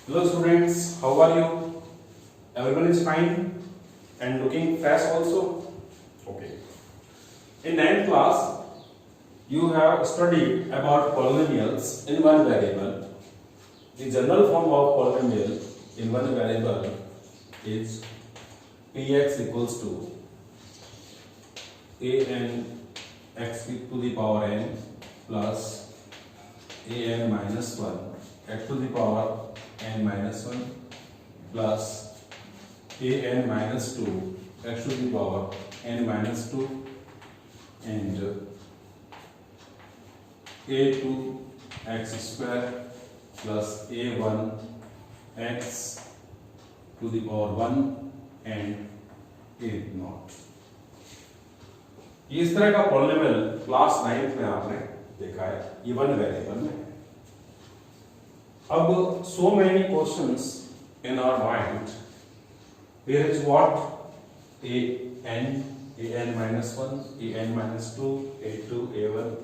Hello students, how are you? Everyone is fine and looking fresh also? Okay. In 9th class, you have studied about polynomials in one variable. The general form of polynomial in one variable is px equals to an x to the power n plus an minus 1 x to the power n minus 1 plus an minus 2 x to the power n minus 2 and a2 x square plus a1 x to the power 1 and a naught. इस तरह का polynomial class 9th में आपने देखा है, ये one variable में. अब so many questions in our mind. Here is what? an minus 1, an minus 2, a2, a1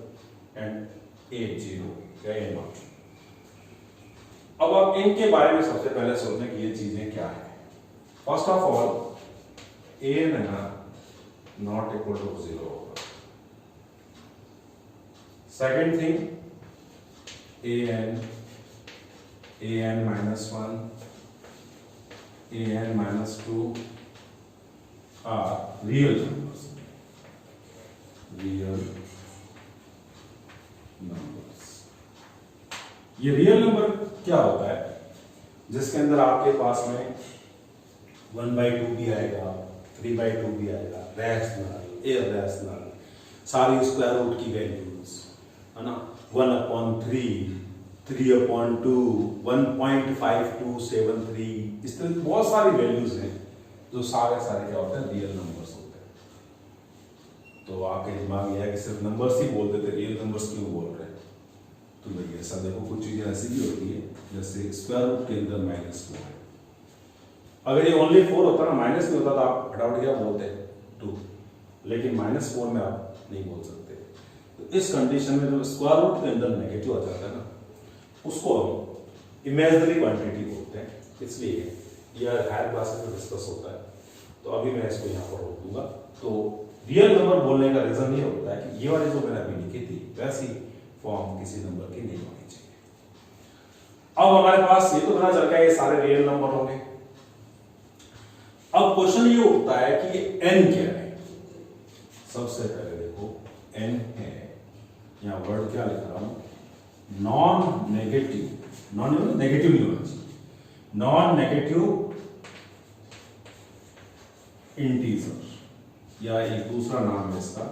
and a0 या a0. अब आप इनके बारे में सबसे पहले सोचें कि ये चीजें क्या है. First of all an not equal to 0 होगा. Second thing an minus 1, an minus 2 are real numbers. ये रियल नंबर क्या होता है? जिसके अंदर आपके पास में 1/2 भी आएगा, 3/2 भी आएगा, रैशनल, इरैशनल, सारी स्क्वायर रूट की वैल्यूज है ना, 1/3, 3/2, 1.5273, इस तरह बहुत सारी वैल्यूज हैं जो सारे क्या होते हैं? रियल नंबर्स होते हैं. तो आपके दिमाग में है कि सिर्फ नंबर्स ही बोलते थे, रियल नंबर्स क्यों बोल रहे हैं? तो भैया ऐसा देखो, कुछ चीजें ऐसी भी होती है जैसे स्क्वायर रूट के अंदर -4 है. अगर ये ओनली 4 होता ना, माइनस नहीं होता तो आप फटाफट क्या बोलते 2, लेकिन -4 में आप नहीं बोल सकते. तो इस कंडीशन में जो स्क्वायर रूट के अंदर नेगेटिव आ जाता है ना, उसको हम इमेजिनरी क्वांटिटी बोलते हैं. इसलिए यह हायर क्लासेस में डिस्कस होता है, तो अभी मैं इसको यहाँ पर रोक दूंगा. तो रियल नंबर बोलने का रीजन ये होता है कि ये वाली जो मैंने अभी लिखी थी वैसी फॉर्म किसी नंबर की नहीं होनी चाहिए. अब हमारे पास ये तो पता चल गया ये सारे रियल नंबर होंगे. अब क्वेश्चन ये उठता है कि ये n क्या है. सबसे पहले देखो n है, यहां वर्ड क्या लिख रहा हूं? Non negative. नॉन नेगेटिव नहीं होना चाहिए, नॉन नेगेटिव इंटीजर, या एक दूसरा नाम है इसका,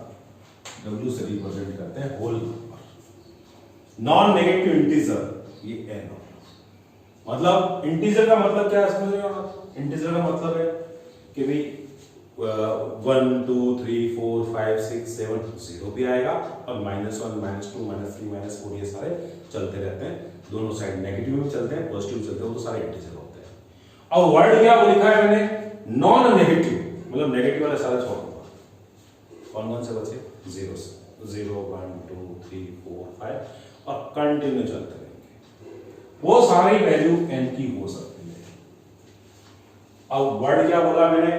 w से रिप्रेजेंट करते हैं whole number. Non negative integer ये n. मतलब इंटीजर का मतलब क्या है? समझ? इंटीजर का मतलब है कि भाई 1 2 3 4 5 6 7 0 भी आएगा और -1 -2 -3 -4 ये सारे चलते रहते हैं. दोनों साइड नेगेटिव में चलते हैं, पॉजिटिव चलते हैं, वो तो सारे इंटीजर होते हैं. अब वर्ड क्या वो लिखा है मैंने? नॉन नेगेटिव, मतलब नेगेटिव वाले सारे छोड़ दूंगा. कौन से बचे? 0 से 0 1 2 3 4 5 और कंटिन्यू चलते रहेंगे. वो सारी वैल्यू n की हो सकती है. अब वर्ड क्या बोला मैंने?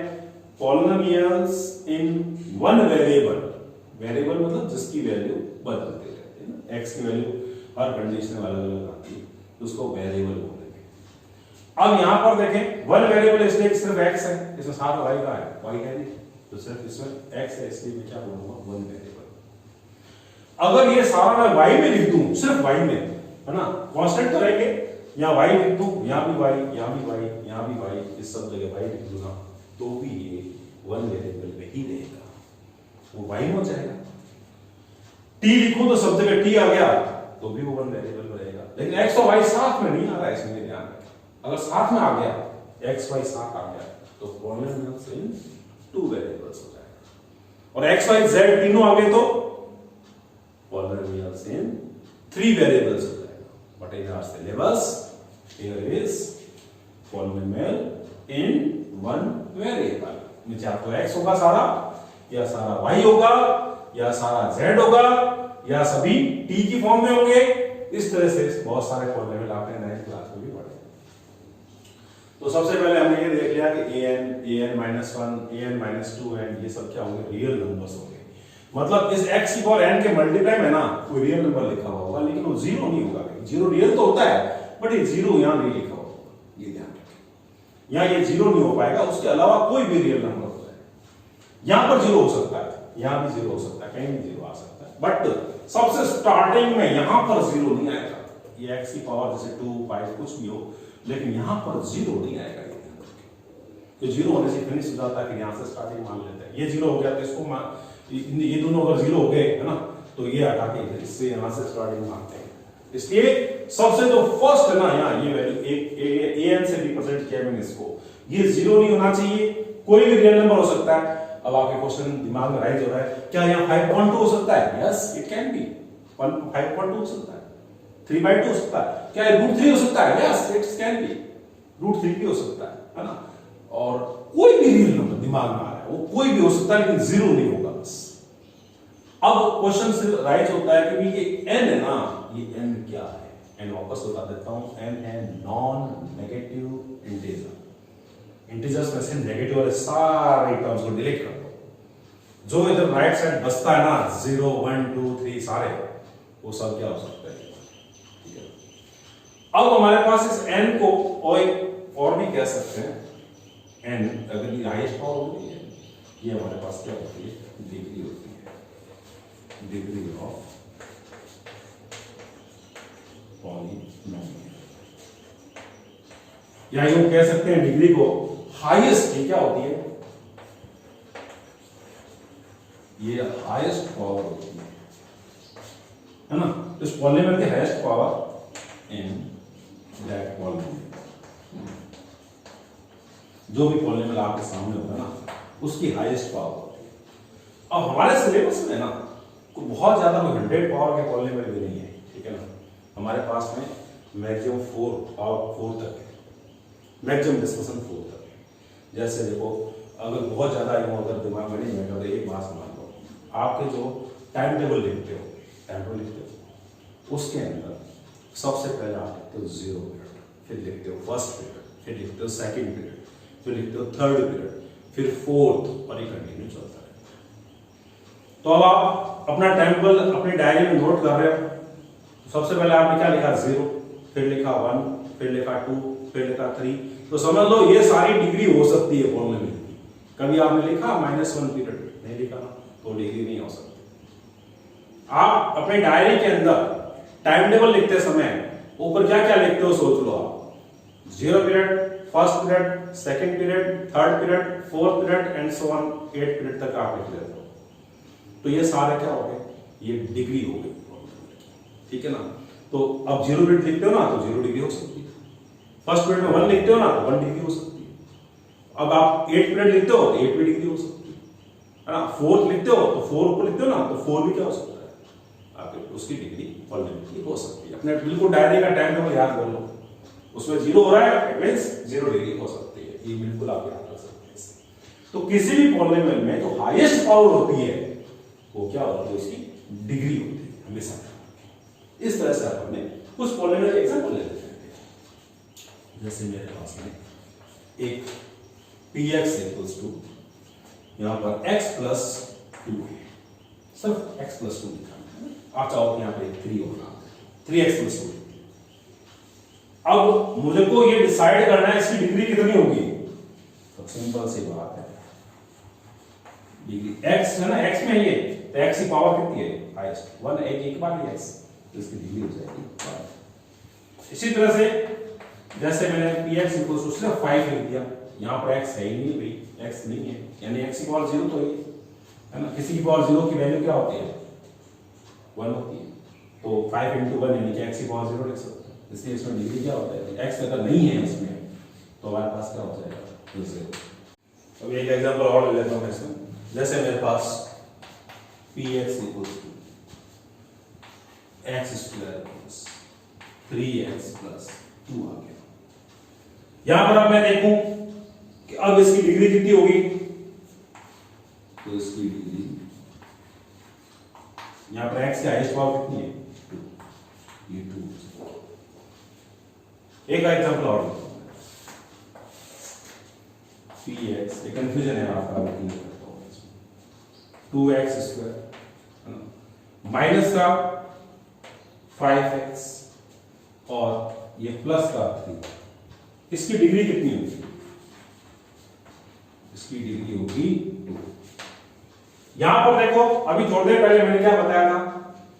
पॉलिनोमियल्स इन वन वेरिएबल. वेरिएबल मतलब जिसकी वैल्यू बदलते रहते हैं ना, x की वैल्यू हर कंडीशन में अलग अलग आती है, तो उसको वेरिएबल बोलेंगे. अब यहां पर देखें, वन वेरिएबल इसलिए सिर्फ x है, इसमें साथ y का है, y है नहीं, तो सिर्फ इसमें x है, इसलिए मैं क्या बोलूंगा? One variable. अगर ये सारा मैं y में लिख दूं, सिर्फ y में, है ना, कांस्टेंट तो रहेंगे, यहाँ y लिख दूं, यहाँ भी y, यहाँ भी y, यहाँ भी y, इस सब जगह y लिख दूंगा, तो भी ये वन वेरिएबल में ही रहेगा, वो y में हो जाएगा. t लिखूं तो सब जगह t आ गया, तो भी वो वन वेरिएबल में रहेगा. लेकिन x और y साथ में नहीं आ रहा है, इसमें ध्यान रखें. अगर साथ में आ गया, x y साथ आ गया, तो पॉलिनोमियल्स इन 2 वेरिएबल्स हो जाएगा. और x y z तीनों आ गए तो पॉलिनोमियल्स इन 3 वेरिएबल्स हो जाएगा. But in our syllabus here is polynomial in one variable. नीचे आपको x होगा सारा, या सारा y होगा, या सारा z होगा, या सभी t की फॉर्म में होंगे. इस तरह से बहुत सारे पॉलिनोमियल आपने 9th क्लास में भी पढ़े. तो सबसे पहले हमने ये देख लिया कि an minus one, an minus two and ये सब क्या होंगे, रियल नंबर्स होंगे। मतलब इस x की पावर n के मल्टीप्लाई में ना कोई रियल नंबर लिखा हुआ होगा, लेकिन वो जीरो नहीं होगा। जीरो रियल तो होता है, बट ये जीरो यहाँ नहीं लिखा होगा, ये ध्यान रखें। यहाँ ये जीरो नहीं हो पाएगा, उसके अलावा कोई भी रियल नंबर हो जाए। यहाँ पर जीरो हो सकता है, यहाँ भी जीरो हो सकता है, कहीं भी जीरो आ सकता है, बट सबसे स्टार्टिंग में यहाँ पर जीरो नहीं आएगा। ये x की पावर जैसे 2, 5 कुछ भी हो, लेकिन यहाँ पर जीरो नहीं आएगा। तो जीरो होने से फिनिश हो जाता है, फिर यहाँ से स्टार्टिंग मान लेते हैं। ये जीरो हो गया तो इसको ये दोनों अगर जीरो हो गए है ना, तो ये हटा के इससे यहाँ से स्टार्टिंग मानते हैं। इसलिए सबसे जो फर्स्ट है ना, यहाँ ये वैल्यू an से रिप्रेजेंट किया मैंने इसको, ये जीरो नहीं होना चाहिए। कोई भी रियल नंबर हो सकता है। अब आपके क्वेश्चन दिमाग में राइज हो रहा है, क्या यहाँ 5.2 हो सकता है? Yes it can be. 5.2 हो सकता है, 3/2 हो सकता है, क्या √3 हो सकता है? Yes it can be. √3 भी हो सकता है ना। और कोई भी रियल नंबर दिमाग में आ रहा है, वो कोई भी हो सकता है, लेकिन जीरो नहीं होगा बस। अब क्वेश्चन से राइज होता है कि ये n है ना, ये n क्या है? n वापस बता देता हूं, n है नॉन नेगेटिव इंटीजर। इंटीजर्स में से नेगेटिव वाले सारे टर्म्स को डिलीट कर दो। जो इधर राइट साइड बचता है ना, 0, 1, 2, 3 सारे, वो सब क्या हो सकता है? ठीक है। अब हमारे पास इस n को और भी कह सकते हैं। n अगर ये हाईएस्ट पावर होती है, ये हमारे पास क्या होती है? डिग्री होती है, डिग्री ऑफ पॉलिनोमियल। या यूं कह सकते हैं डिग्री को हाईएस्ट की क्या होती है? ये हाईएस्ट पावर होती है ना। इस पॉलिनोमियल की highest power in that polynomial, जो भी पॉलिनोमियल आपके सामने होगा ना, उसकी हाईएस्ट पावर होती है। अब हमारे सिलेबस में ना कोई बहुत ज्यादा 100 पावर के पॉलिनोमियल भी नहीं है, ठीक है ना। हमारे पास में मैक्सिमम 4 तक है, मैक्सिमम डिस्कशन 4 तक है। जैसे देखो, अगर बहुत ज्यादा अगर दिमाग में नहीं बैठा तो एक बात मान लो, आपके जो टाइम टेबल लिखते हो, उसके अंदर सबसे पहले आप लिखते हो 0 पीरियड, फिर लिखते हो फर्स्ट पीरियड, फिर लिखते हो सेकंड पीरियड, फिर लिखते हो थर्ड पीरियड, फिर फोर्थ, और ये कंटिन्यू चलता है। तो अब आप अपना टाइम टेबल अपनी डायरी में नोट कर रहे हो। सबसे पहले आपने क्या लिखा? 0, फिर लिखा 1, फिर लिखा 2, फिर लिखा 3। तो समझ लो ये सारी डिग्री हो सकती है पॉलिनोमियल की। कभी आपने लिखा -1 पीरियड, नहीं लिखा ना, तो डिग्री नहीं हो सकती। आप अपने डायरी के अंदर टाइम टेबल लिखते समय ऊपर क्या क्या लिखते हो सोच लो आप। 0 period, first period, second period, third period, fourth period and so on 8 period तक आप लिख लेते हो। तो ये सारे क्या हो गए? ये डिग्री हो गई, ठीक है ना। तो अब 0 पीरियड लिखते हो ना, तो 0 डिग्री हो सकती है। फर्स्ट पीरियड में 1 लिखते हो ना, तो 1 डिग्री हो सकती है। अब आप 8 पीरियड लिखते हो तो 8 भी डिग्री हो सकती है ना। 4 लिखते हो तो 4 को लिखते हो ना, तो 4 भी क्या हो सकता है? आपकी उसकी डिग्री पॉलिनोमियल हो सकती है। अपने बिल्कुल डायरी का टाइम टेबल याद कर लो, उसमें 0 हो रहा है मींस 0 डिग्री हो सकती है। ये बिल्कुल आप याद कर सकते हैं। तो किसी भी पॉलिनोमियल में जो हाईएस्ट पावर होती है वो क्या होती है? उसकी डिग्री होती है हमेशा। इस तरह से अपने कुछ पॉलिनोमियल के एग्जांपल ले लेते हैं। जैसे मेरे पास में एक px = यहां पर x + 2 है, सिर्फ x + 2 लिखा है। आप चाहो तो यहां पे 3 होगा, 3x + 2। अब मुझे को ये डिसाइड करना है इसकी डिग्री कितनी होगी। तो सिंपल सी बात है, डिग्री x है ना, x में ये तो x की पावर कितनी है? हाईएस्ट 1, एक बार ही x, तो इसकी डिग्री हो जाएगी। इसी तरह से जैसे मैंने px = सिर्फ 5 लिख दिया, यहां पर x है ही नहीं भाई, x नहीं है, यानी x की पावर 0 तो है ना। किसी की पावर 0 की वैल्यू क्या होती है? 1 होती है। तो 5 × 1 यानी कि x की पावर 0 लिख सकते हैं। इसलिए इसमें डिग्री क्या होता है? x अगर नहीं है इसमें तो हमारे पास क्या हो जाएगा? 0। अब एक एग्जांपल और ले लेता हूं इसमें। जैसे मेरे पास px = x² + 3x + 2 आ गया। यहां पर अब मैं देखूं कि अब इसकी डिग्री कितनी होगी। तो इसकी डिग्री यहां पर x की हाईएस्ट पावर कितनी है? 2। ये 2। एक एग्जांपल और 3x, ये कंफ्यूजन है आपका, मैं क्लियर करता हूँ। 2x स्क्वायर माइनस का 5x और ये प्लस का 3, इसकी डिग्री कितनी होगी? इसकी डिग्री होगी 2। यहां पर देखो, अभी थोड़ी देर पहले मैंने क्या बताया था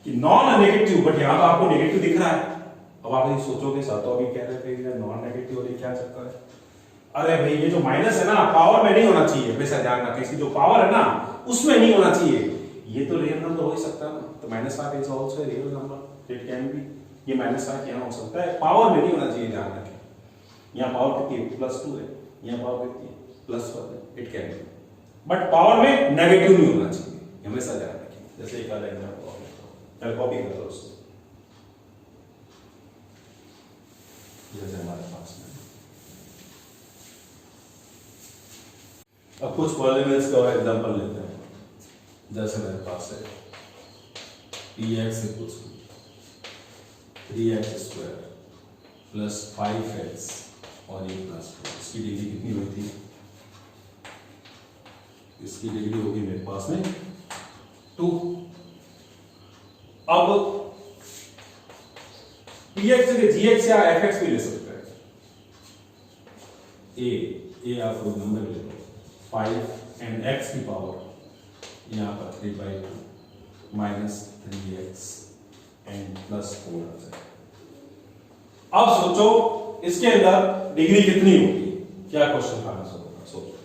कि नॉन नेगेटिव, बट यहां तो आपको नेगेटिव दिख रहा है। अब आप ये सोचोगे सर तो अभी कह रहे थे नॉन नेगेटिव और ये क्या चक्कर है? अरे भाई ये जो माइनस है ना, पावर में नहीं होना चाहिए, हमेशा ध्यान रखें, इसकी जो पावर है ना उसमें नहीं होना चाहिए। ये तो रियल नंबर हो ही सकता है ना, तो -5 is also real number, it can be, ये -5 यहां हो सकता है, पावर में नहीं होना चाहिए, ध्यान रखें। यहां पावर कितनी है? +2 है, यहां पावर कितनी है? +1 है, it can be, but power में नेगेटिव नहीं होना चाहिए, हमेशा ध्यान रखें। जैसे एक अलग एग्जांपल कॉपी कर लो उसको, जैसे हमारे पास में अब कुछ पॉलिनोमियल्स का एग्जांपल लेते हैं। जैसे मेरे पास है px = 3x square plus 5x और ये +4, इसकी डिग्री कितनी हुई थी? इसकी डिग्री होगी मेरे पास में 2। अब px के gx या fx भी ले सकते हैं। a आप कोई नंबर ले लो, 5 एंड x की पावर यहाँ पर 3/2 माइनस 3x एंड +4 आ जाए। अब सोचो इसके अंदर डिग्री कितनी होगी? क्या क्वेश्चन का आंसर होगा? सोचो।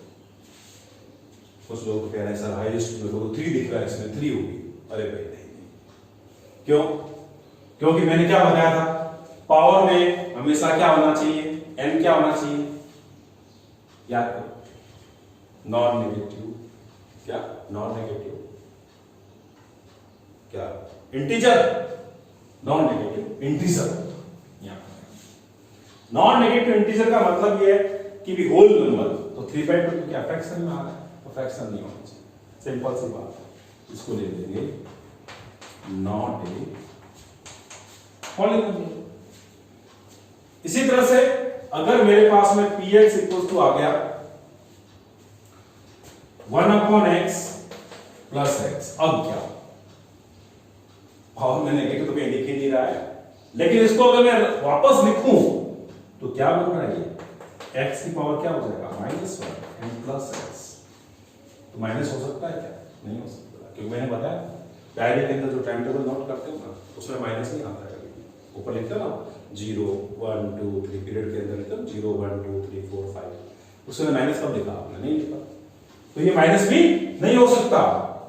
कुछ लोग कह रहे हैं सर हाईएस्ट जो है 3 दिख रहा है, इसमें 3 होगी। अरे भाई नहीं, क्यों? क्योंकि मैंने क्या बताया था, पावर में हमेशा क्या होना चाहिए? n क्या होना चाहिए? याद करो, नॉन नेगेटिव, क्या नॉन नेगेटिव, क्या integer, non negative integer. Non negative integer का मतलब ये है कि भी होल नंबर, तो 3/2 तो क्या फ्रैक्शन में आ रहा है, तो फ्रैक्शन नहीं होना चाहिए, सिंपल सी बात है। इसको ले लेंगे नॉट ए पॉलिनोमियल। इसी तरह से अगर मेरे पास में px = आ गया 1/x + x, अब क्या? पावर में नेगेटिव तो कहीं दिख ही नहीं रहा है, लेकिन इसको अगर मैं वापस लिखूं तो क्या बन रहा है? ये x की पावर क्या हो जाएगा? -1 एंड +x। तो माइनस हो सकता है क्या? नहीं हो सकता, क्योंकि मैंने बताया डायरी के अंदर जो टाइम टेबल नोट करते हो ना, उसमें माइनस नहीं आता है। ऊपर लिखते हो ना 0 1 2 3, पीरियड के अंदर लिखते हो 0 1 2 3 4 5, उसमें माइनस कब लिखा? आपने नहीं लिखा, तो ये माइनस भी नहीं हो सकता,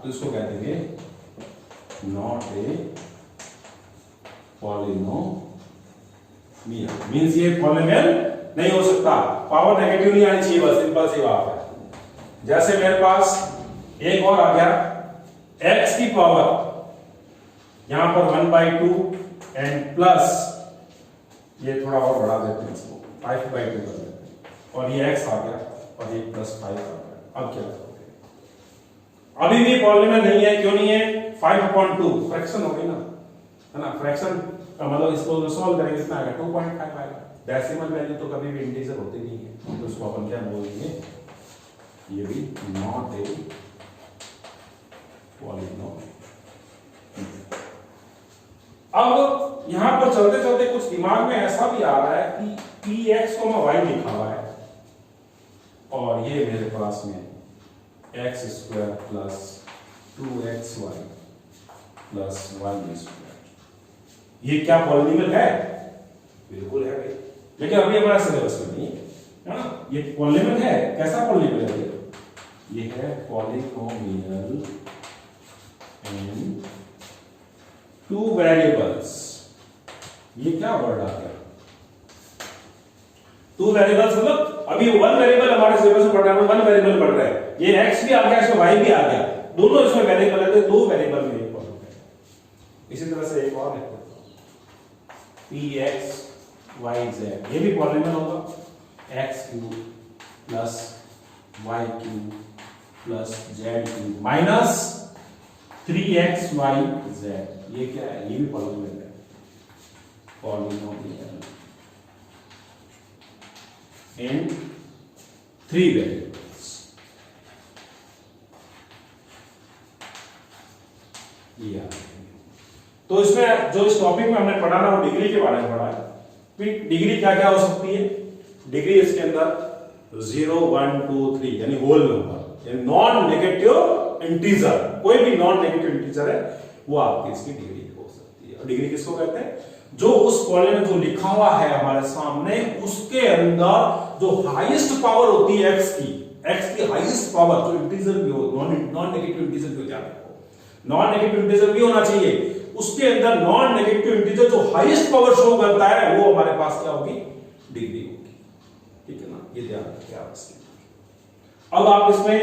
तो इसको कह देंगे नॉट ए पॉलिनोमियल। मींस ये पॉलिनोमियल नहीं हो सकता, पावर नेगेटिव नहीं आनी चाहिए, बस सिंपल सी बात है। जैसे मेरे पास एक और आ गया x की पावर यहां पर 1/2 एंड प्लस, ये थोड़ा और बढ़ा देते हैं इसको 5/2 कर देते हैं, और ये x आ गया और ये +5 आ गया। अब क्या करोगे? अभी भी पॉलिनोमियल नहीं है, क्यों नहीं है? 5/2 फ्रैक्शन हो गई ना, है ना? फ्रैक्शन का मतलब इसको सॉल्व करेंगे कितना आएगा? 2.5 आएगा। डेसिमल वैल्यू तो कभी भी इंटीजर होते नहीं है, तो उसको अपन क्या बोलेंगे? ये भी नॉट ए पॉलिनोमियल। अब यहां पर चलते चलते कुछ दिमाग में ऐसा भी आ रहा है कि px को y लिखा हुआ है और ये मेरे पास में x² + 2xy + y², ये क्या पॉलिनोमियल है? बिल्कुल है भाई, लेकिन अभी हमारा सिलेबस में नहीं है ना। ये पॉलिनोमियल है, कैसा पॉलिनोमियल है? ये है पॉलिनोमियल इन 2 वेरिएबल्स। ये क्या वर्ड आ गया? 2 वेरिएबल्स मतलब अभी 1 वेरिएबल हमारे सिलेबस में पढ़ रहा है, 1 वेरिएबल पढ़ रहा है, ये x भी आ गया, इसमें y भी आ गया, दोनों इसमें वेरिएबल है, तो 2 वेरिएबल में एक पॉलिनोमियल है। इसी तरह से एक और है px y z, ये भी पॉलिनोमियल होगा, x³ + y³ + z³ minus 3xyz, ये क्या है? ये भी पॉलिनोमियल है, पॉलिनोमियल इन 3 वेरिएबल्स। तो इसमें जो इस टॉपिक में हमने पढ़ा ना वो डिग्री के बारे में पढ़ा है। डिग्री क्या क्या हो सकती है? डिग्री इसके अंदर 0, 1, 2, 3 यानी होल नंबर, यानी नॉन नेगेटिव इंटीजर, कोई भी नॉन नेगेटिव इंटीजर है वो आपकी इसकी डिग्री हो सकती है। और डिग्री किसको कहते हैं? जो उस कॉलम में जो लिखा हुआ है हमारे सामने उसके अंदर जो हाईएस्ट पावर होती है x की हाईएस्ट पावर, जो इंटीजर भी हो, नॉन नेगेटिव इंटीजर भी हो जाता है, नॉन नेगेटिव इंटीजर भी होना चाहिए, उसके अंदर नॉन नेगेटिव इंटीजर जो हाईएस्ट पावर शो करता है वो हमारे पास क्या होगी? डिग्री होगी। ठीक है ना, ये ध्यान रखिए आप इसके। अब आप इसमें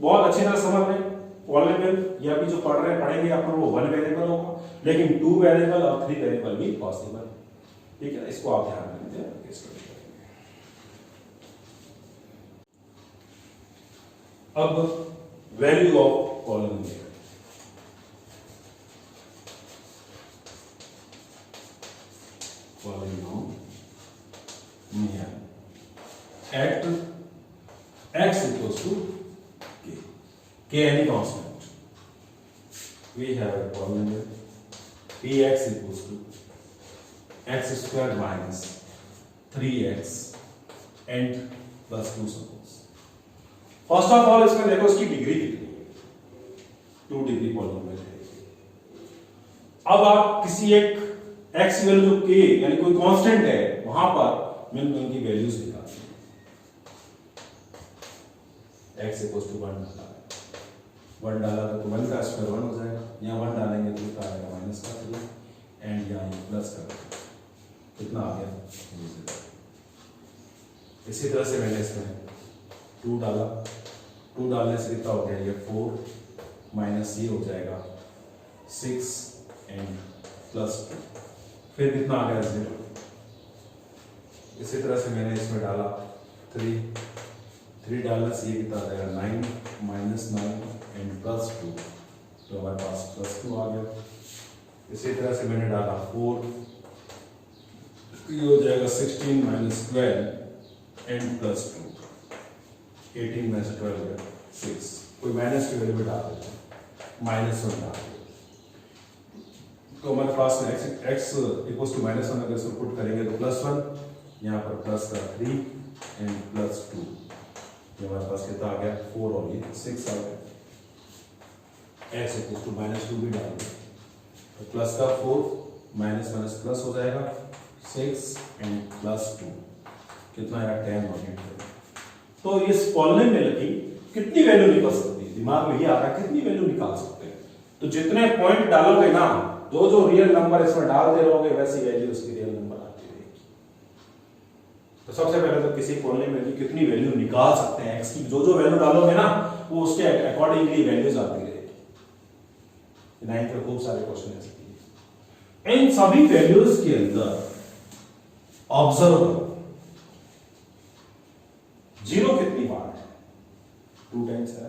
बहुत अच्छी तरह समझ लें, पॉलिनोमियल या भी जो पढ़ रहे हैं पढ़ेंगे अपन वो 1 वेरिएबल होगा, लेकिन 2 वेरिएबल और 3 वेरिएबल भी पॉसिबल है। ठीक है, इसको आप ध्यान में लीजिए। अब value of polynomial, at x equals to k any constant, we have a polynomial px equals to x square minus 3x and plus 2 suppose. First of all इसमें देखो इसकी डिग्री कितनी है? 2 डिग्री पॉलिनोमियल है। अब आप किसी एक x वैल्यू k यानी कोई कांस्टेंट है वहां पर मैंने उनकी वैल्यूज निकाली, x इक्वल्स टू 1 डाला, 1 डाला तो 1 का स्क्वायर 1 हो जाएगा, यहाँ 1 डालेंगे तो क्या आएगा? माइनस का 3 एंड यहाँ प्लस का कितना आ गया? 0। इसी तरह से मैंने इसमें 2 डाला, 2 डालने से कितना हो गया? ये 4 माइनस ये हो जाएगा 6 एंड प्लस 2, फिर कितना आ गया? 0। इसी तरह से मैंने इसमें डाला 3 डालने से ये कितना आ जाएगा? 9 माइनस 9 एंड प्लस 2, तो हमारे पास प्लस 2 आ गया। इसी तरह से मैंने डाला 4, ये हो जाएगा 16 माइनस 12 एंड प्लस 2, 18 माइनस 12 है 6, कोई माइनस की वैल्यू डाल देते हैं, -1 डाल देते, तो हमारे पास में x इक्वल्स टू -1 अगर इसको पुट करेंगे तो +1, यहाँ पर प्लस का 3 एंड प्लस 2, ये हमारे पास कितना आ गया? 4 और ये 6 आ गया। x इक्वल्स टू -2 भी डाल दें तो प्लस का 4 माइनस माइनस प्लस हो जाएगा 6 एंड प्लस 2, कितना आया? 10 और 8। तो इस पॉलिनोमियल की कितनी वैल्यू निकल सकती है? दिमाग में ये आ रहा है कितनी वैल्यू निकाल सकते हैं? तो जितने पॉइंट डालोगे ना, जो रियल नंबर इसमें डालते रहोगे वैसी वैल्यू उसकी रियल नंबर आती रहेगी। तो सबसे पहले तो किसी पॉलिनोमियल की कितनी वैल्यू निकाल सकते हैं x की, जो वैल्यू डालोगे ना वो उसके अकॉर्डिंगली वैल्यूज आती रहेगी। 9th में खूब सारे क्वेश्चन ऐसे किए। इन सभी वैल्यूज के अंदर ऑब्जर्व करो 0 कितनी बार है? 2 टाइम्स है।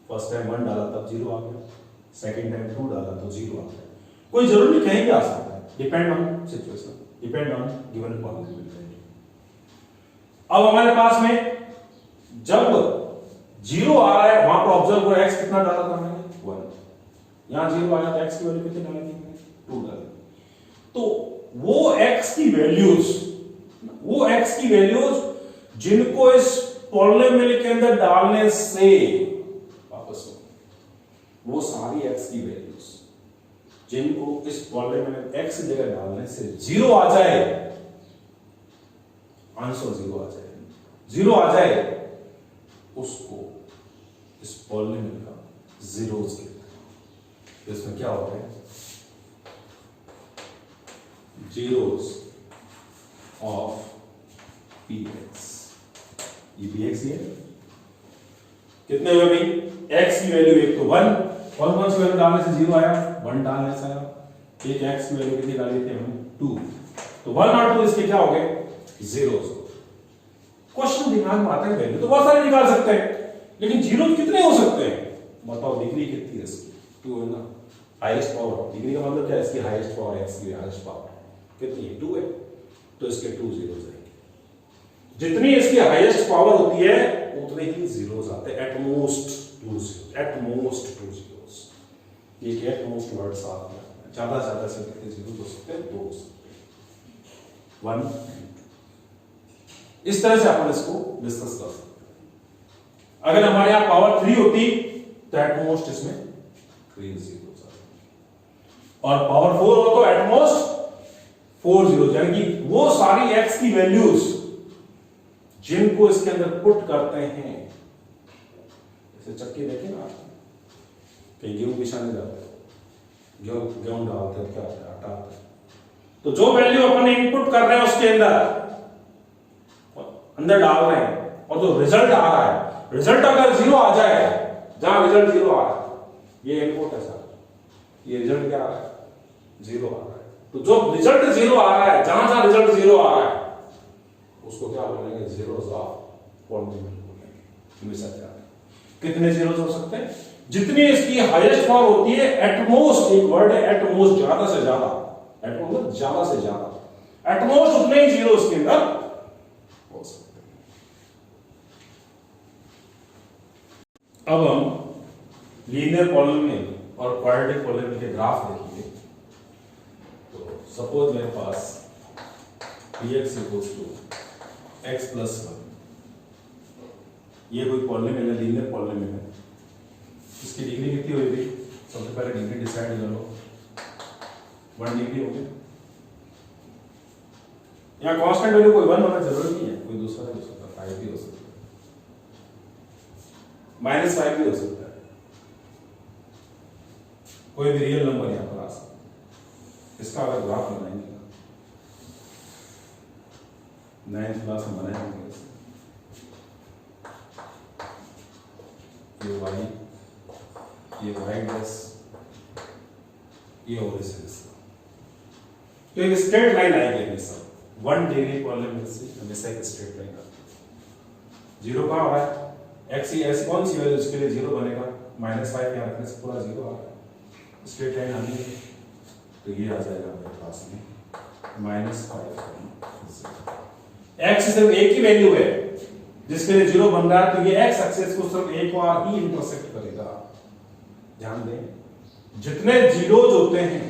फर्स्ट टाइम 1 डाला तब 0 आ गया, सेकंड टाइम 2 डाला तो 0 आ गया। कोई जरूरी नहीं कहीं भी आ सकता है, depend on situation, depend on given polynomial value. अब हमारे पास में जब 0 आ रहा है वहां पर ऑब्जर्व करो x कितना डाला था मैंने? 1। यहां 0 आया तो x की वैल्यू कितनी डाली थी मैंने? 2 डाली। तो वो x की वैल्यूज जिनको इस पॉलिनोमियल के अंदर डालने से वापस वो सारी x की वैल्यूज जिनको इस पॉलिनोमियल में x जगह डालने से 0 आ जाए, आंसर 0 आ जाए, 0 आ जाए, उसको इस पॉलिनोमियल का जीरोस कहते हैं। तो इसमें क्या होता है? जीरोस ऑफ px, ये px ही है। कितने हुए भाई? x की वैल्यू एक तो 1, कौन सी वैल्यू डालने से 0 आया? 1 डालने से आया। एक x की वैल्यू कितनी डाली थी हमने? 2, तो 1 और 2 इसके क्या हो गए? जीरोस। क्वेश्चन दिमाग में आता है वैल्यू तो बहुत सारे निकाल सकते हैं, लेकिन जीरो कितने हो सकते हैं? बताओ डिग्री कितनी है इसकी? 2 है ना, हाईएस्ट पावर। डिग्री का मतलब क्या है? इसकी हाईएस्ट पावर, x की हाईएस्ट पावर कितनी है? 2 है, तो इसके 2 जीरोस आएंगे। जितनी इसकी हाईएस्ट पावर होती है उतने ही जीरोस आते हैं, एट मोस्ट 2 जीरोस। ये क्या मोस्ट वर्ड साथ में ज्यादा से कितने जीरो हो सकते हैं, 2 हो सकते हैं, 1 and 2। इस तरह से अपन इसको डिस्कस कर सकते हैं। अगर हमारे यहां पावर 3 होती तो एटमोस्ट इसमें 3 जीरो और पावर 4 हो तो एटमोस्ट 4 जीरो, यानी कि वो सारी एक्स की वैल्यूज जिनको इसके अंदर पुट करते हैं, जैसे चक्की देखें ना, कहीं गेहूं पिसाने जाते हैं, गेहूं डालते हैं, क्या आता है, आटा आता है, तो जो वैल्यू अपन इनपुट कर रहे हैं उसके अंदर डाल रहे हैं और जो रिजल्ट आ रहा है, रिजल्ट अगर जीरो आ जाए, जहां रिजल्ट जीरो आ रहा है, ये इनपुट है सर, ये रिजल्ट क्या आ रहा है, जीरो आ रहा है, तो जो रिजल्ट जीरो आ रहा है, जहां जहां रिजल्ट जीरो आ रहा है उसको क्या बोलेंगे, जीरोस ऑफ पॉलिनोमियल बोलेंगे। हमेशा क्या कितने जीरोस हो सकते हैं, जितनी इसकी हाईएस्ट पावर होती है, एटमोस्ट एक वर्ड है, एटमोस्ट ज्यादा से ज्यादा, एटमोस्ट ज्यादा से ज्यादा, एटमोस्ट उतने ही जीरो इसके अंदर हो सकते हैं। अब हम लीनियर पॉलिनोमियल और क्वाड्रेटिक पॉलिनोमियल के ग्राफ देखेंगे। तो सपोज मेरे पास dx equals to x plus 1, ये कोई पॉलिनोमियल है, लीनियर पॉलिनोमियल है, इसकी डिग्री कितनी हुई थी, सबसे पहले डिग्री डिसाइड कर लो, 1 डिग्री हो गई। यहाँ कांस्टेंट वैल्यू कोई 1 होना जरूरी नहीं है, कोई दूसरा भी हो सकता है, 5 भी हो सकता है, -5 भी हो सकता है, कोई भी रियल नंबर यहाँ पर आ सकता है। इसका अगर ग्राफ बनाएंगे, 9th क्लास में बनाएंगे, ये y, ये y डैश, ये ओरिजिन इसका, तो एक स्ट्रेट लाइन आएगी हमेशा, 1 डिग्री पॉलिनोमियल से हमेशा एक स्ट्रेट लाइन आती है। जीरो कहाँ आ रहा है, x ही ऐसी कौन सी वैल्यू इसके लिए जीरो बनेगा, -5 यहाँ रखने से पूरा जीरो आ रहा है, स्ट्रेट लाइन आनी है, तो ये आ जाएगा मेरे पास में -5। x सिर्फ एक ही वैल्यू है जिसके लिए जीरो बन रहा है, तो ये x एक्सिस को सिर्फ एक बार ही इंटरसेक्ट करेगा। ध्यान दें, जितने जीरोज होते हैं,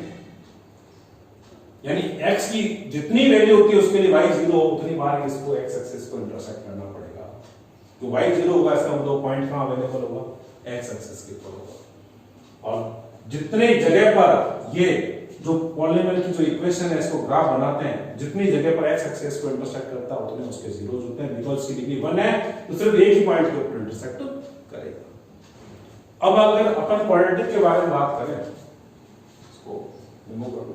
यानी x की जितनी वैल्यू होती है उसके लिए y जीरो, उतनी बार इसको x एक्सिस को इंटरसेक्ट करना पड़ेगा। तो y जीरो होगा, इसका मतलब पॉइंट कहां अवेलेबल होगा, x एक्सिस के ऊपर होगा। और जितने जगह पर ये जो पॉलिनोमियल की जो इक्वेशन है इसको ग्राफ बनाते हैं, जितनी जगह पर x एक्सिस को इंटरसेक्ट करता है उतने उसके जीरोज होते हैं, बिकॉज़ इसकी डिग्री 1 है, तो सिर्फ एक ही पॉइंट के ऊपर इंटरसेक्ट करेगा। अब अगर अपन क्वाड्रेटिक के बारे में बात करें, इसको रिमूव कर दो,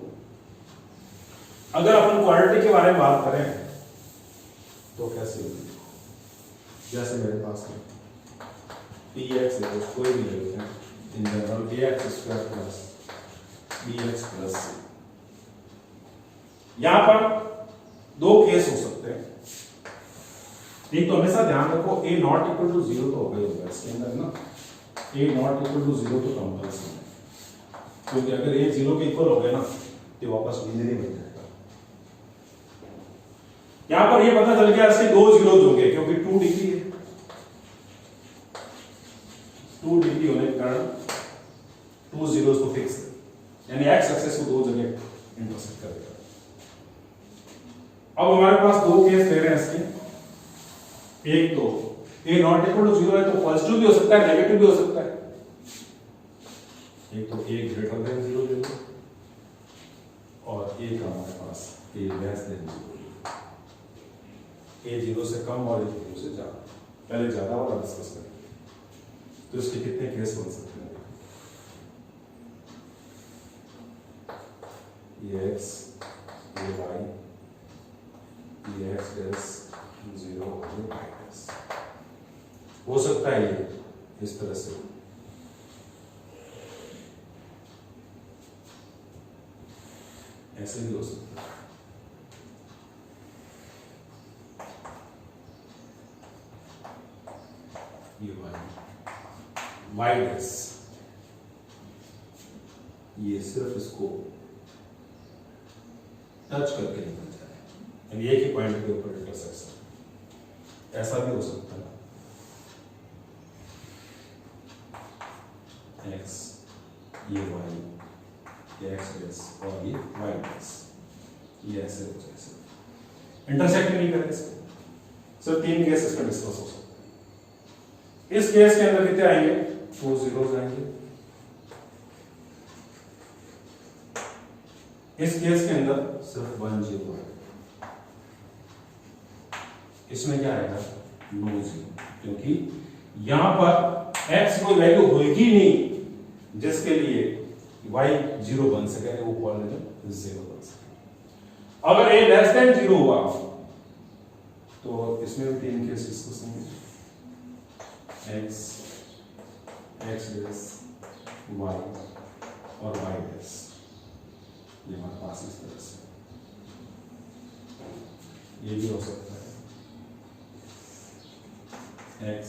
अगर अपन क्वाड्रेटिक के बारे में बात करें तो कैसे होगी, जैसे मेरे पास है px कोई भी ले लेते हैं, in general ax² plus bx plus c। यहां पर दो केस हो सकते हैं, एक तो हमेशा ध्यान रखो a नॉट इक्वल टू 0 तो हो गई होगा इसके अंदर ना, a नॉट इक्वल टू 0 तो कंपल्सरी है, क्योंकि अगर a 0 के इक्वल हो गया ना तो वापस लीनियर ही बन जाएगा। यहां पर ये पता चल गया इसके दो जीरोज होंगे, क्योंकि 2 डिग्री है, 2 डिग्री होने के कारण 2 जीरोज तो फिक्स है, यानी x एक्सिस को दो जगह इंटरसेक्ट करेगा। अब हमारे पास दो केस दे रहे हैं इसके, एक तो a नॉट इक्वल टू 0 है तो पॉजिटिव भी हो सकता है, नेगेटिव भी हो सकता है, एक तो a ग्रेटर देन 0 ले लो और एक हमारे पास a लेस देन 0, a 0 से कम और a 0 से ज्यादा। पहले ज्यादा वाला डिस्कस करेंगे, तो इसके कितने केस बन सकते हैं, ये x, ये y, ये x डैश 0 और ये y डैश। हो सकता है ये इस तरह से, ऐसे भी हो सकता है, ये y डैश, ये सिर्फ इसको टच करके निकल जाए, यानी एक ही पॉइंट के ऊपर इंटरसेक्शन, ऐसा भी हो सकता है x ये वाई, ये एक्स डैश और ये वाई डैश, ये ऐसे हो जाए। इंटरसेक्ट नहीं करें इसको, सिर्फ 3 केसेस का डिस्कस हो सकता है। इस केस के अंदर कितने आएंगे? 2 जीरोस आएंगे। इस केस के अंदर सिर्फ 1 जीरो आएगा। इसमें क्या आएगा? नो जीरो, क्योंकि यहां पर x कोई वैल्यू होगी नहीं जिसके लिए y जीरो बन सके, वो पॉलिनोमियल जीरो बन सके। अगर a लेस देन जीरो हुआ तो इसमें भी 3 केस डिस्कस होंगे, x डैश y और y डैश। ये हमारे पास इस तरह से ये भी हो सकता है x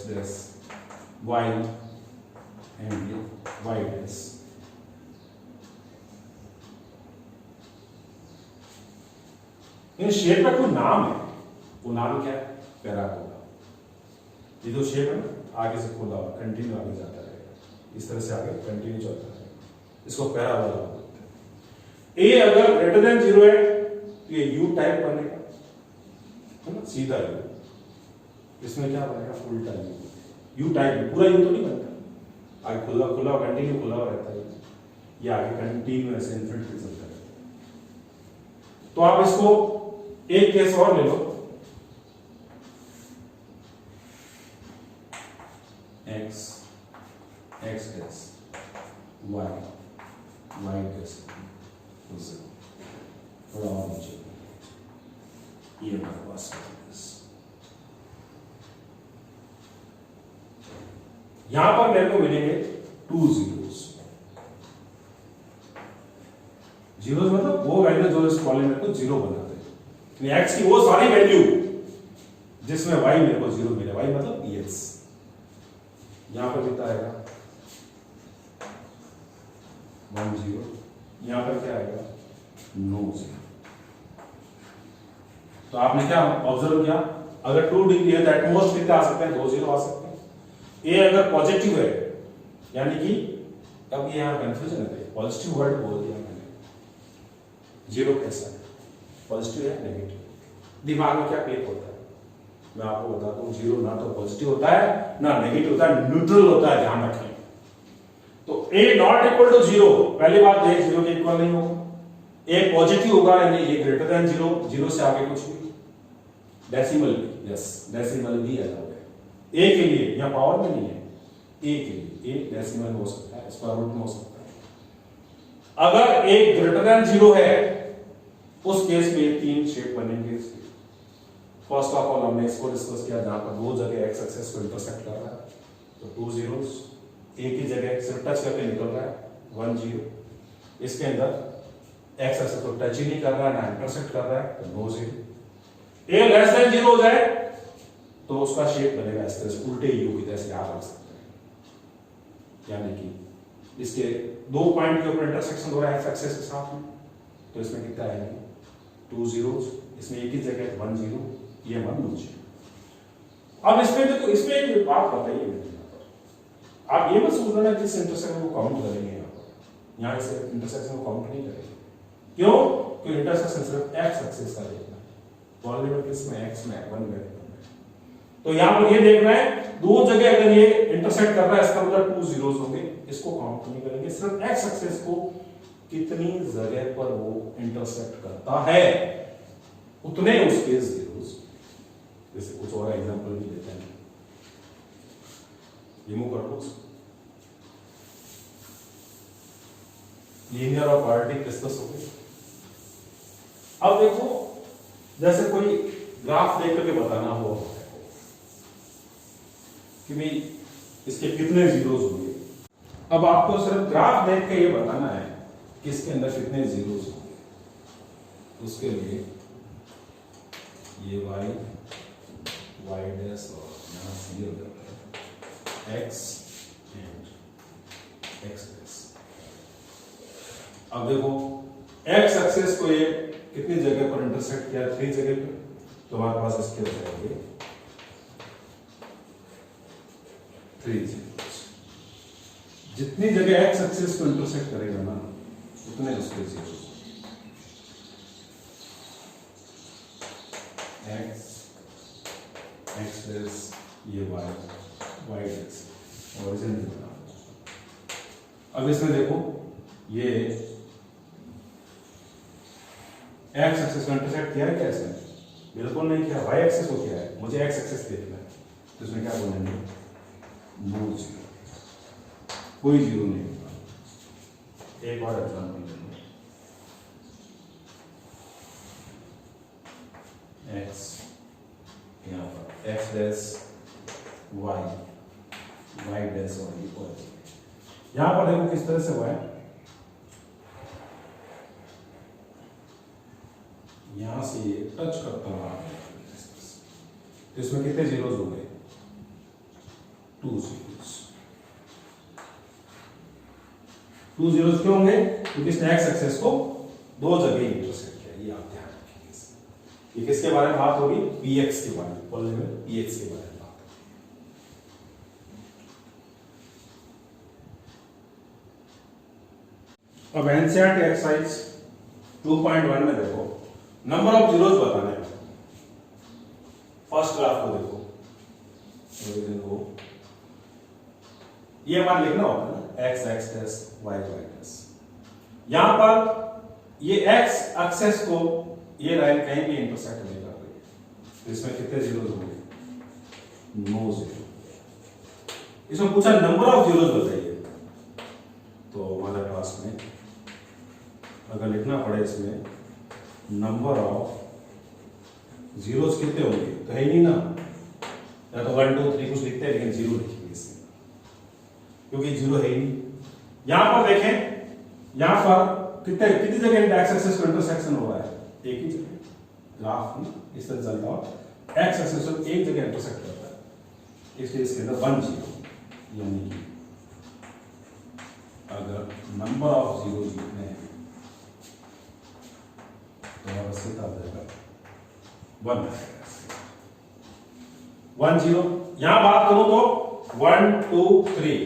डैश y एंड ये y डैश। इन शेप का कोई नाम है, वो नाम क्या है? पैराबोला। ये जो शेप है ना, आगे से खोला हुआ कंटिन्यू आगे जाता रहेगा, इस तरह से आगे कंटिन्यू चलता रहेगा, इसको पैराबोला बोलते हैं। ए अगर ग्रेटर देन जीरो है तो ये यू टाइप बनेगा, है ना, सीधा यू। इसमें क्या बनेगा? उल्टा यू टाइप। पूरा यू तो नहीं बनता, आगे खुला खुला कंटिन्यू खुला रहता है, ये आगे कंटिन्यू ऐसे इन्फिनिटी चलता रहता है। तो आप इसको एक केस और ले लो, x डैश y डैश थोड़ा और नीचे, ये हमारे पास यहां पर मेरे को मिलेंगे 2 जीरोस। जीरोस मतलब वो वैल्यू जो इस कॉलम में को जीरो बनाते हैं, एक्स की वो सारी वैल्यू जिसमें y मेरे को जीरो मिले, y मतलब px। यहां पर कितना आएगा? 1 जीरो। यहां पर क्या आएगा? No zero. तो आपने क्या ऑब्जर्व किया? अगर 2 डिग्री है तो एटमोस्ट कितने आ सकते हैं? 2 जीरो आ सकते हैं। ए अगर पॉजिटिव है, यानी कि अब ये यहां कंफ्यूजन है, पॉजिटिव वर्ड बोल दिया मैंने। जीरो कैसा है? पॉजिटिव है नेगेटिव? दिमाग में क्या क्लिक होता है? मैं आपको बताता हूं, जीरो ना तो पॉजिटिव होता है ना नेगेटिव होता है, न्यूट्रल होता है, ध्यान रखें। तो ए नॉट इक्वल टू जीरो, पहली बात ये जीरो के इक्वल नहीं होगा। ए पॉजिटिव होगा यानी ये ग्रेटर देन जीरो, जीरो से आगे कुछ भी। डेसिमल, यस डेसिमल भी अलाउड है ए के लिए, यहां पावर में नहीं है, ए के लिए। ए डेसिमल हो सकता है, स्क्वायर रूट में हो सकता है। अगर ए ग्रेटर देन जीरो है उस केस में 3 शेप बनेंगे इसके। फर्स्ट ऑफ ऑल हमने इसको डिस्कस किया जहां पर दो जगह एक्स एक्सेस को इंटरसेक्ट कर रहा है, तो 2 जीरोस। एक ही जगह सिर्फ टच करके निकल रहा है, 1 जीरो। इसके अंदर एक्स एक्सेस को टच ही नहीं कर रहा है, ना इंटरसेक्ट कर रहा है, तो 2 जीरो। ए लेस देन जीरो हो जाए तो उसका शेप बनेगा इस तरह से, उल्टे यू की तरह से आप रख सकते हैं। यानी कि इसके 2 पॉइंट के ऊपर इंटरसेक्शन हो रहा है एक्स एक्सेस के साथ में, तो इसमें कितना आएंगे? 2 जीरोस। इसमें एक ही जगह 1 जीरो, ये मान नीचे। अब इसमें देखो, इसमें एक बात बताइए, आप ये मत सोच लेना जिस इंटरसेक्शन को काउंट करेंगे यहां से इंटरसेक्शन को काउंट नहीं करेंगे। क्यों? क्योंकि इंटरसेक्शन सिर्फ एक्स एक्सिस का देखना है, पॉलिनोमियल किसमें? एक्स में, 1 में। तो यहां पर ये देख रहे हैं दो जगह अगर ये इंटरसेक्ट कर रहा है, इसका मतलब 2 जीरोस होंगे, इसको काउंट नहीं करेंगे, सिर्फ एक्स एक्सिस को कितनी जगह पर वो इंटरसेक्ट करता है उतने उसके जीरोस। जैसे कुछ और एग्जांपल भी देते हैं, रिमूव कर दो उसको। लीनियर और क्वाड्रेटिक डिस्कस हो गई। अब देखो, जैसे कोई ग्राफ देख करके बताना हो कि भाई इसके कितने जीरोस होंगे। अब आपको सिर्फ ग्राफ देख के ये बताना है कि इसके अंदर कितने जीरोस होंगे। उसके लिए ये y डैश और यहां से हो जाता है x एंड x डैश। अब देखो x एक्सेस को ये कितनी जगह पर इंटरसेक्ट किया? 3 जगह पर। तो हमारे पास इसके हो जाएंगे 3 जीरोस। जितनी जगह एक्स एक्सिस को इंटरसेक्ट करेगा ना उतने उसके जीरो। एक्स एक्सिस ये वाई वाई एक्सिस ओरिजिन बना। अब इसमें देखो ये एक्स एक्सिस को इंटरसेक्ट किया है क्या इसने? बिल्कुल नहीं किया। वाई एक्सिस को किया है। मुझे एक्स एक्सिस देखना है तो इसमें क्या बोलेंगे? नो जीरो, कोई जीरो नहीं होगा। एक और एग्जाम्पल लेंगे। एक्स यहाँ पर x dash y y dash और इक्वल। यहां पर देखो किस तरह से हुआ है। यहां से ये टच करता हुआ तो इसमें कितने जीरोज हो गए? 2 जीरोज। 2 जीरोज क्यों होंगे? क्योंकि इसने एक्स एक्सिस को दो जगह इंटरसेक्ट किया। ये आप ध्यान रखिए। ये किसके बारे में बात होगी? px के बारे में। बोलने में px के बारे में बात। अब एनसीईआरटी एक्सरसाइज 2.1 में देखो नंबर ऑफ जीरोज बताने हैं। फर्स्ट ग्राफ को देखो, ये मान लिखना होगा ना, x x dash y y dash. यहां पर ये एक्स एक्सेस को ये लाइन कहीं भी इंटरसेक्ट नहीं कर रही है तो इसमें कितने जीरोज होंगे? 9 जीरो। इसमें पूछा नंबर ऑफ जीरोज बताइए तो हमारे पास में अगर लिखना पड़े इसमें नंबर ऑफ जीरोज कितने होंगे तो है ही नहीं ना, या तो 1 2 3 कुछ लिखते हैं लेकिन जीरो लिखेंगे इसमें क्योंकि जीरो है ही नहीं। यहां पर देखें, यहां पर कितनी जगह एक्स एक्सिस को इंटरसेक्शन हो रहा है? एक ही जगह। ग्राफ में इस तरह चलता हुआ एक्स एक्सिस को एक जगह इंटरसेक्ट करता है, इसलिए इसके अंदर 1 जीरो। यानी अगर नंबर ऑफ जीरो जितने हैं तो व्यवस्थित आ जाएगा 1 जीरो। यहां बात करूं तो 1 2 3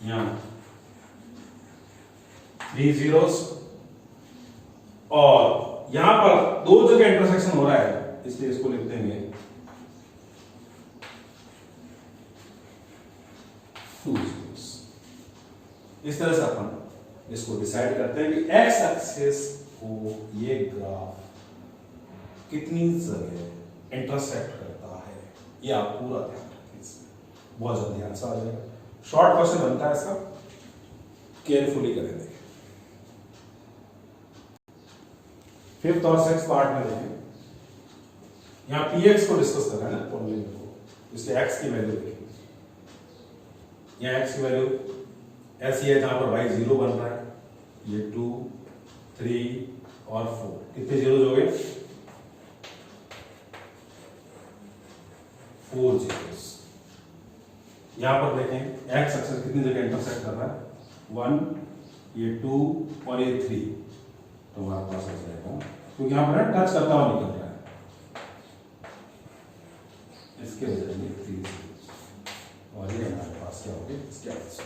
यहां 3 जीरोस और यहां पर दो जगह इंटरसेक्शन हो रहा है इसलिए इसको लिख देंगे 2 जीरोस। इस तरह से अपन इसको डिसाइड करते हैं कि एक्स एक्सिस को ये ग्राफ कितनी जगह इंटरसेक्ट करता है। ये आप पूरा ध्यान रखें, इसमें बहुत जल्दी आंसर आ जाएगा। शॉर्ट क्वेश्चन बनता है इसका, केयरफुली करें। देखें फिफ्थ और सिक्स्थ पार्ट में देखें, यहां px को डिस्कस कर रहे हैं ना प्रॉब्लम को, इसलिए x की वैल्यू देखें। यहां x की वैल्यू ऐसी है जहां पर y 0 बन रहा है। ये 2 3 और 4 कितने जीरोज हो गए? 4 जीरोस। यहां पर देखें एक्स एक्सिस कितनी जगह इंटरसेक्ट कर रहा है? 1 ये 2 और ये 3 तो हमारे पास आ जाएगा क्योंकि यहां पर टच करता हुआ निकल रहा है, इसके वजह से 3 और ये हमारे पास क्या हो गया? इसके आंसर